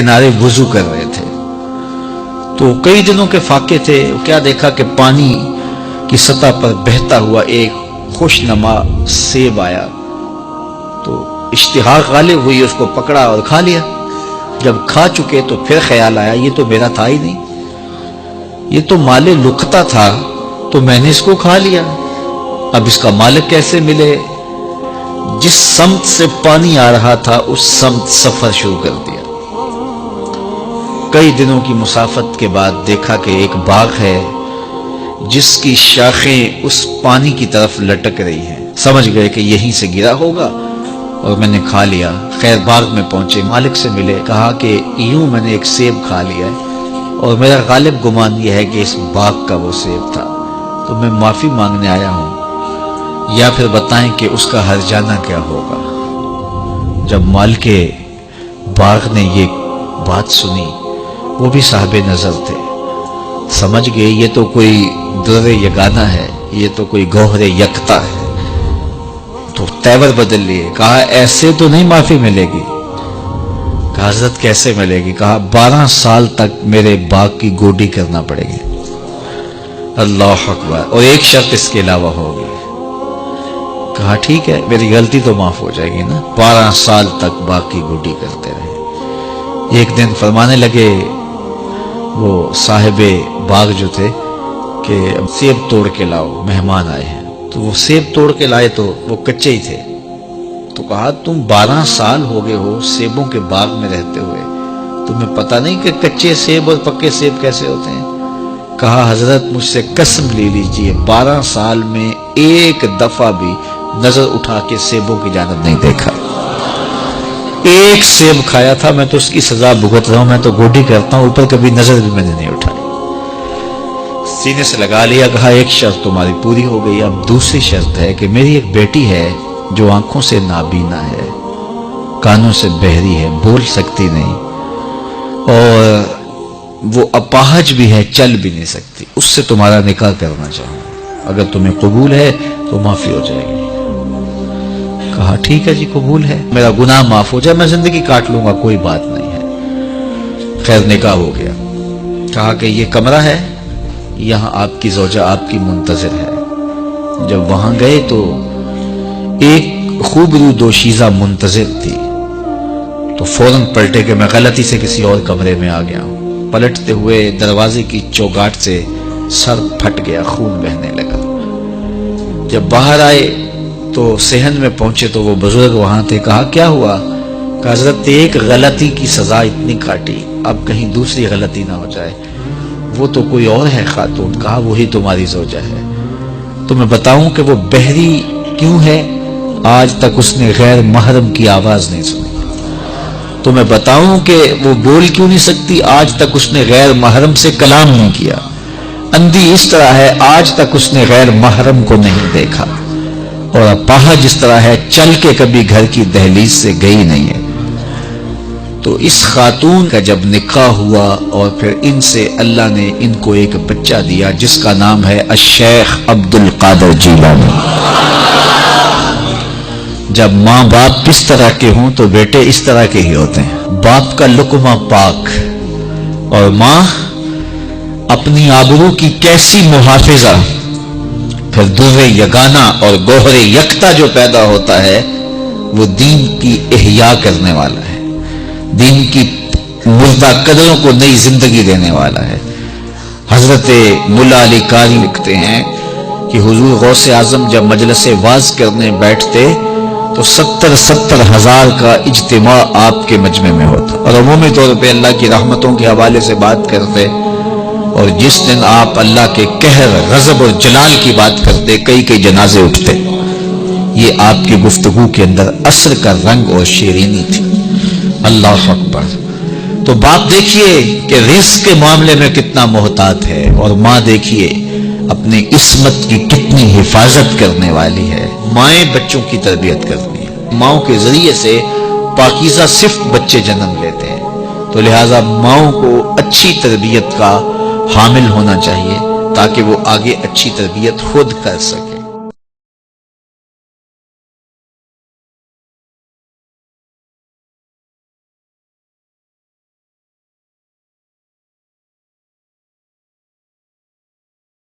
کنارے وضو کر رہے تھے تو کئی دنوں کے فاقے تھے. کیا دیکھا کہ پانی کی سطح پر بہتا ہوا ایک خوش نما سیب آیا تو اشتہاق غالب ہوئی, اس کو پکڑا اور کھا لیا. جب کھا چکے تو پھر خیال آیا یہ تو میرا تھا ہی نہیں, یہ تو مال لقطہ تھا تو میں نے اس کو کھا لیا. اب اس کا مالک کیسے ملے؟ جس سمت سے پانی آ رہا تھا اس سمت سفر شروع کر دیا. کئی دنوں کی مسافت کے بعد دیکھا کہ ایک باغ ہے جس کی شاخیں اس پانی کی طرف لٹک رہی ہیں. سمجھ گئے کہ یہیں سے گرا ہوگا اور میں نے کھا لیا. خیر باغ میں پہنچے, مالک سے ملے, کہا کہ یوں میں نے ایک سیب کھا لیا ہے اور میرا غالب گمان یہ ہے کہ اس باغ کا وہ سیب تھا, تو میں معافی مانگنے آیا ہوں, یا پھر بتائیں کہ اس کا ہرجانہ کیا ہوگا. جب مالک باغ نے یہ بات سنی, وہ بھی صاحب نظر تھے, سمجھ گئے یہ تو کوئی در یگانہ ہے, یہ تو کوئی گوہر یکتا ہے. تو تیور بدل لیے, کہا ایسے تو نہیں معافی ملے گی. کہا حضرت کیسے ملے گی؟ کہا 12 سال تک میرے باغ کی گوڈی کرنا پڑے گی. اللہ اکبر, اور ایک شرط اس کے علاوہ ہوگی. کہا ٹھیک ہے, میری غلطی تو معاف ہو جائے گی نا. 12 سال تک باغ کی گوڈی کرتے رہے. ایک دن فرمانے لگے وہ صاحب باغ جو تھے کہ سیب توڑ کے لاؤ, مہمان آئے ہیں. تو وہ سیب توڑ کے لائے تو وہ کچے ہی تھے. تو کہا تم 12 سال ہو گئے ہو سیبوں کے باغ میں رہتے ہوئے, تمہیں پتہ نہیں کہ کچے سیب اور پکے سیب کیسے ہوتے ہیں؟ کہا حضرت مجھ سے قسم لے لیجئے 12 سال میں ایک دفعہ بھی نظر اٹھا کے سیبوں کی جانب نہیں دیکھا. ایک سیب کھایا تھا, میں تو اس کی سزا بھگت رہا ہوں, میں تو گوڈی کرتا ہوں, اوپر کبھی نظر بھی میں نے نہیں اٹھائی. سینے سے لگا لیا. کہا ایک شرط تمہاری پوری ہو گئی, اب دوسری شرط ہے کہ میری ایک بیٹی ہے جو آنکھوں سے نابینا ہے, کانوں سے بہری ہے, بول سکتی نہیں, اور وہ اپاہج بھی ہے, چل بھی نہیں سکتی. اس سے تمہارا نکاح کرنا چاہوں, اگر تمہیں قبول ہے تو معافی ہو جائے گی. کہا ٹھیک ہے جی قبول ہے, میرا گناہ معاف ہو جائے, میں زندگی کاٹ لوں گا, کوئی بات نہیں ہے. خیر نکاح ہو گیا. کہا کہ یہ کمرہ ہے, یہاں آپ کی زوجہ آپ کی منتظر ہے. جب وہاں گئے تو ایک خوبرو دوشیزہ منتظر تھی, تو فوراً پلٹے کہ میں غلطی سے کسی اور کمرے میں آ گیا ہوں. پلٹتے ہوئے دروازے کی چوگاٹ سے سر پھٹ گیا, خون بہنے لگا. جب باہر آئے تو صحن میں پہنچے تو وہ بزرگ وہاں تھے. کہا کیا ہوا؟ کہ حضرت ایک غلطی کی سزا اتنی کاٹی, اب کہیں دوسری غلطی نہ ہو جائے. وہ تو کوئی اور ہے خاتون. کہا وہی تمہاری زوجہ ہے. تو میں بتاؤں کہ وہ بہری کیوں ہے؟ آج تک اس نے غیر محرم کی آواز نہیں سنی. تو میں بتاؤں کہ وہ بول کیوں نہیں سکتی؟ آج تک اس نے غیر محرم سے کلام نہیں کیا. اندھی اس طرح ہے, آج تک اس نے غیر محرم کو نہیں دیکھا. اور اپاہج جس طرح ہے, چل کے کبھی گھر کی دہلیز سے گئی نہیں ہے. تو اس خاتون کا جب نکاح ہوا اور پھر ان سے اللہ نے ان کو ایک بچہ دیا جس کا نام ہے الشیخ عبد القادر جیلانی. جب ماں باپ اس طرح کے ہوں تو بیٹے اس طرح کے ہی ہوتے ہیں. باپ کا لقمہ پاک اور ماں اپنی آبرو کی کیسی محافظہ. پھر در یگانہ اور گوہر یکتا جو پیدا ہوتا ہے وہ دین کی احیاء کرنے والا ہے, دین کی مردہ قدروں کو نئی زندگی دینے والا ہے. حضرت ملا علی قاری لکھتے ہیں کہ حضور غوث اعظم جب مجلس واعظ کرنے بیٹھتے تو 70 ہزار کا اجتماع آپ کے مجمع میں ہوتا, اور عمومی طور پہ اللہ کی رحمتوں کے حوالے سے بات کرتے. اور جس دن آپ اللہ کے قہر, غضب اور جلال کی بات کرتے, کئی جنازے اٹھتے. یہ آپ کی گفتگو کے اندر عصر کا رنگ اور شیرینی تھی. اللہ اکبر. تو باپ دیکھیے کہ رزق کے معاملے میں کتنا محتاط ہے, اور ماں دیکھیے اپنی عصمت کی کتنی حفاظت کرنے والی ہے. مائیں بچوں کی تربیت کرتی ہیں, ماؤں کے ذریعے سے پاکیزہ صرف بچے جنم لیتے ہیں. تو لہٰذا ماؤں کو اچھی تربیت کا حامل ہونا چاہیے تاکہ وہ آگے اچھی تربیت خود کر سکے.